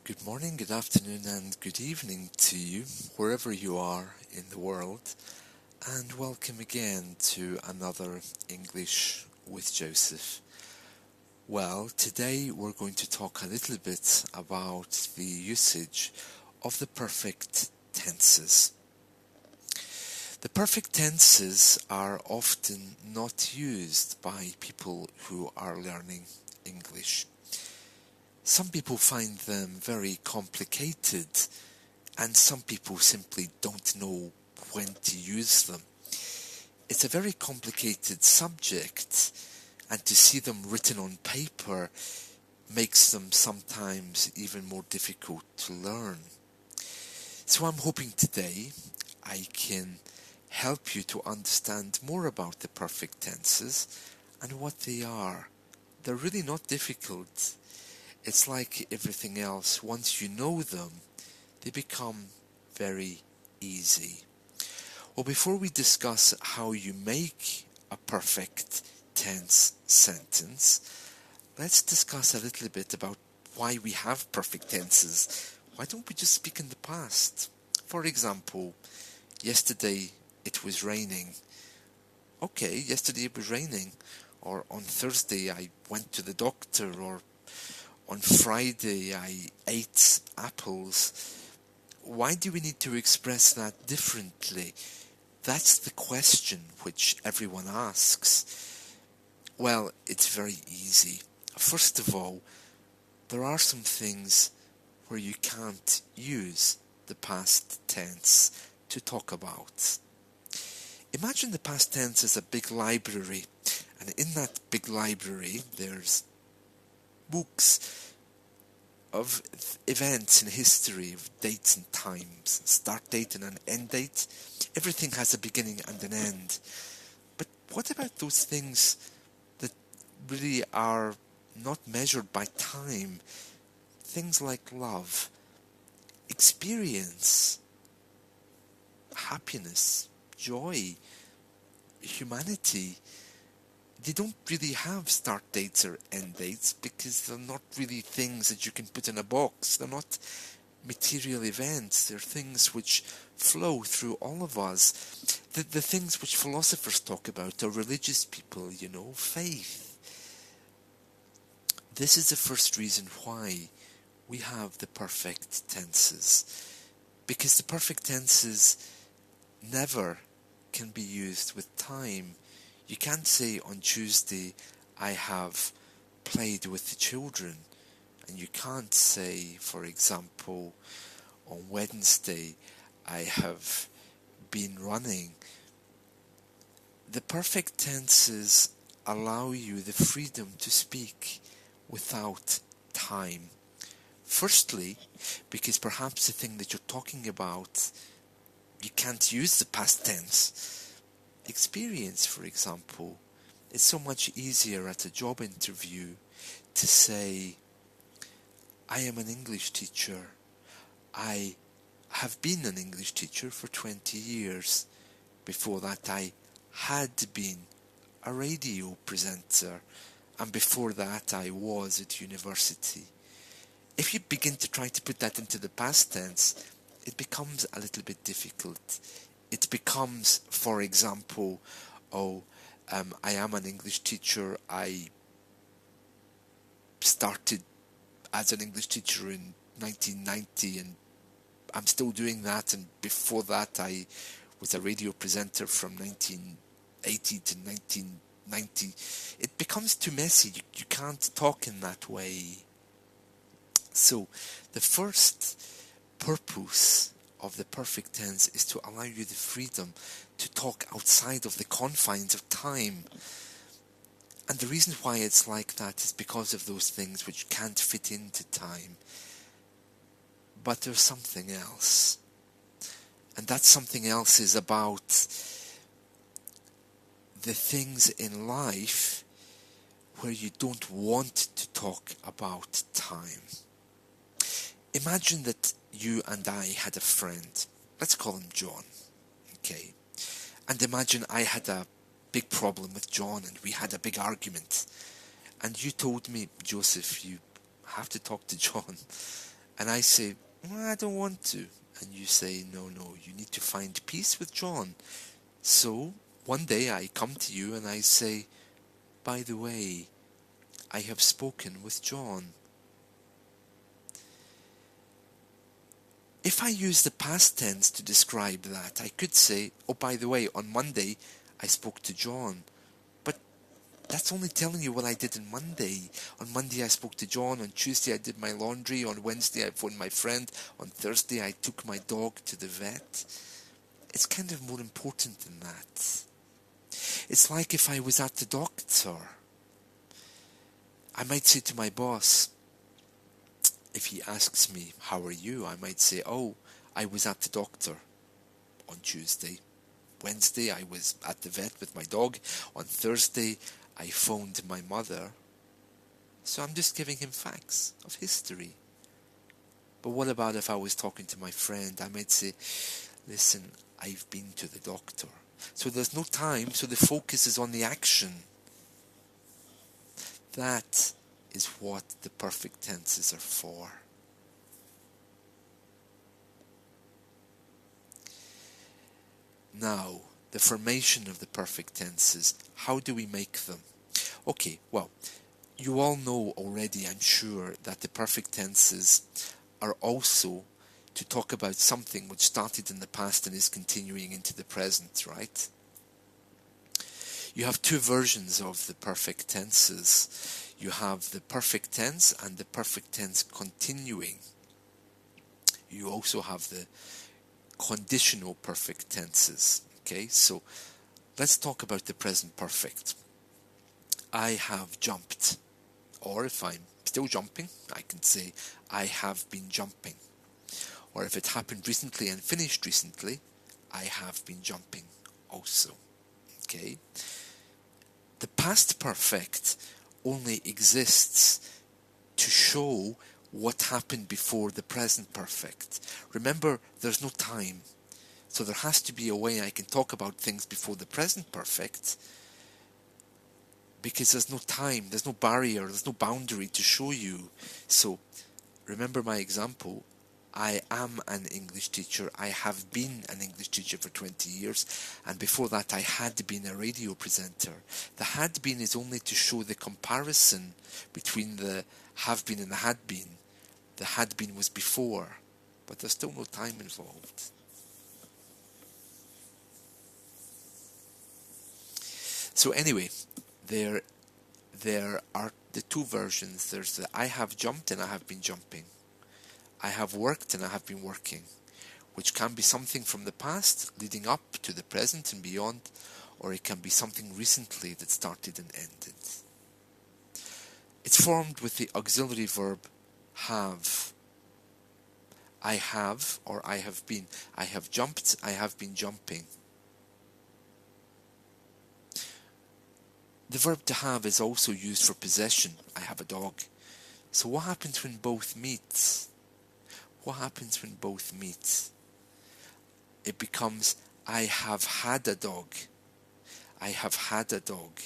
Good morning, good afternoon, and good evening to you, wherever you are in the world, and welcome again to another English with Joseph. Well, today we're going to talk a little bit about the usage of the perfect tenses. The perfect tenses are often not used by people who are learning English. Some people find them very complicated, and some people simply don't know when to use them. It's a very complicated subject, and to see them written on paper makes them sometimes even more difficult to learn. So I'm hoping today I can help you to understand more about the perfect tenses and what they are. They're really not difficult. It's like everything else. Once you know them, they become very easy. Well, before we discuss how you make a perfect tense sentence, let's discuss a little bit about why we have perfect tenses. Why don't we just speak in the past? For example, yesterday it was raining. Okay, yesterday it was raining. Or on Thursday I went to the doctor, or on Friday I ate apples. Why do we need to express that differently? That's the question which everyone asks. Well, it's very easy. First of all, there are some things where you can't use the past tense to talk about. Imagine the past tense as a big library, and in that big library there's books of events in history, of dates and times, start date and an end date. Everything has a beginning and an end. But what about those things that really are not measured by time? Things like love, experience, happiness, joy, humanity. They don't really have start dates or end dates because they're not really things that you can put in a box. They're not material events. They're things which flow through all of us. The things which philosophers talk about, or religious people, faith. This is the first reason why we have the perfect tenses. Because the perfect tenses never can be used with time. You can't say on Tuesday, I have played with the children. And you can't say, for example, on Wednesday, I have been running. The perfect tenses allow you the freedom to speak without time. Firstly, because perhaps the thing that you're talking about, you can't use the past tense. Experience, for example, it's so much easier at a job interview to say, I am an English teacher. I have been an English teacher for 20 years. Before that, I had been a radio presenter, and before that, I was at university. If you begin to try to put that into the past tense, it becomes a little bit difficult. It becomes, for example, I am an English teacher. I started as an English teacher in 1990, and I'm still doing that. And before that, I was a radio presenter from 1980 to 1990. It becomes too messy. You can't talk in that way. So, the first purpose of the perfect tense is to allow you the freedom to talk outside of the confines of time. And the reason why it's like that is because of those things which can't fit into time. But there's something else. And that something else is about the things in life where you don't want to talk about time. Imagine that you and I had a friend. Let's call him John. Okay. And imagine I had a big problem with John and we had a big argument. And you told me, Joseph, you have to talk to John. And I say, well, I don't want to. And you say, no, you need to find peace with John. So one day I come to you and I say, by the way, I have spoken with John. If I use the past tense to describe that, I could say, oh, by the way, on Monday I spoke to John. But that's only telling you what I did on Monday. On Monday I spoke to John. On Tuesday I did my laundry. On Wednesday I phoned my friend. On Thursday I took my dog to the vet. It's kind of more important than that. It's like if I was at the doctor. I might say to my boss, if he asks me, how are you? I might say, oh, I was at the doctor on Tuesday. Wednesday, I was at the vet with my dog. On Thursday, I phoned my mother. So I'm just giving him facts of history. But what about if I was talking to my friend? I might say, listen, I've been to the doctor. So there's no time, so the focus is on the action. That is what the perfect tenses are for. Now, the formation of the perfect tenses. How do we make them? Okay, well, you all know already, I'm sure, that the perfect tenses are also to talk about something which started in the past and is continuing into the present, right? You have two versions of the perfect tenses. You have the perfect tense and the perfect tense continuing. You also have the conditional perfect tenses. Okay, so let's talk about the present perfect. I have jumped. Or if I'm still jumping, I can say I have been jumping. Or if it happened recently and finished recently, I have been jumping also. Okay? The past perfect only exists to show what happened before the present perfect. Remember, there's no time. So there has to be a way I can talk about things before the present perfect, because there's no time, there's no barrier, there's no boundary to show you. So remember my example. I am an English teacher. I have been an English teacher for 20 years. And before that, I had been a radio presenter. The had been is only to show the comparison between the have been and the had been. The had been was before, but there's still no time involved. So anyway, there are the two versions. There's the I have jumped and I have been jumping. I have worked and I have been working, which can be something from the past leading up to the present and beyond, or it can be something recently that started and ended. It's formed with the auxiliary verb have. I have, or I have been. I have jumped, I have been jumping. The verb to have is also used for possession. I have a dog. So what happens when both meet? What happens when both meet? It becomes I have had a dog. I have had a dog.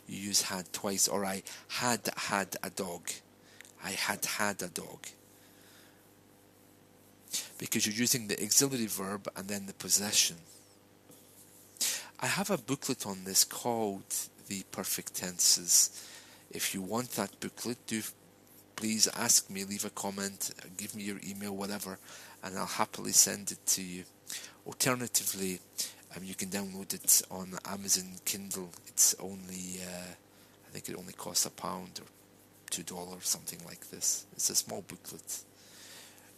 You use had twice, or I had had a dog. I had had a dog. Because you're using the auxiliary verb and then the possession. I have a booklet on this called The Perfect Tenses. If you want that booklet, do please ask me, leave a comment, give me your email, whatever, and I'll happily send it to you. Alternatively, you can download it on Amazon Kindle. It's only, I think it only costs £1 or $2, something like this. It's a small booklet.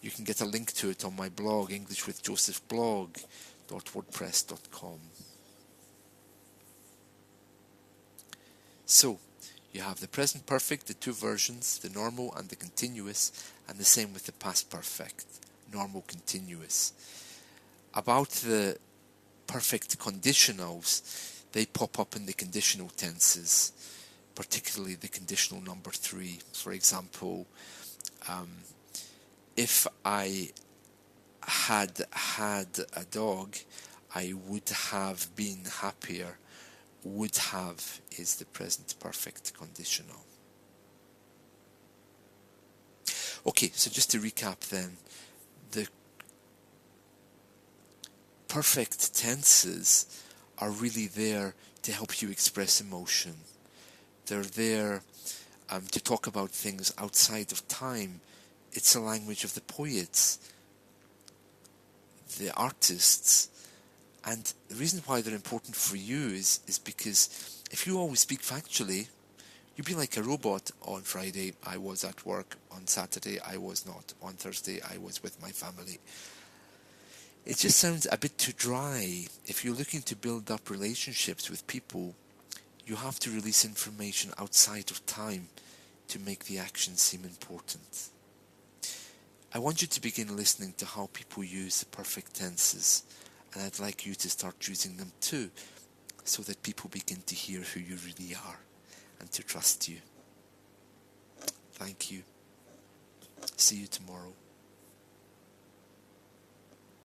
You can get a link to it on my blog, englishwithjosephblog.wordpress.com. So, you have the present perfect, the two versions, the normal and the continuous, and the same with the past perfect, normal, continuous. About the perfect conditionals, they pop up in the conditional tenses, particularly the conditional number 3. For example, if I had had a dog, I would have been happier. Would have is the present perfect conditional. Okay, so just to recap then, the perfect tenses are really there to help you express emotion. They're there to talk about things outside of time. It's a language of the poets, the artists, and the reason why they're important for you is because if you always speak factually, you'd be like a robot. On Friday, I was at work. On Saturday, I was not. On Thursday, I was with my family. It just sounds a bit too dry. If you're looking to build up relationships with people, you have to release information outside of time to make the action seem important. I want you to begin listening to how people use the perfect tenses, and I'd like you to start using them too, so that people begin to hear who you really are and to trust you. Thank you. See you tomorrow.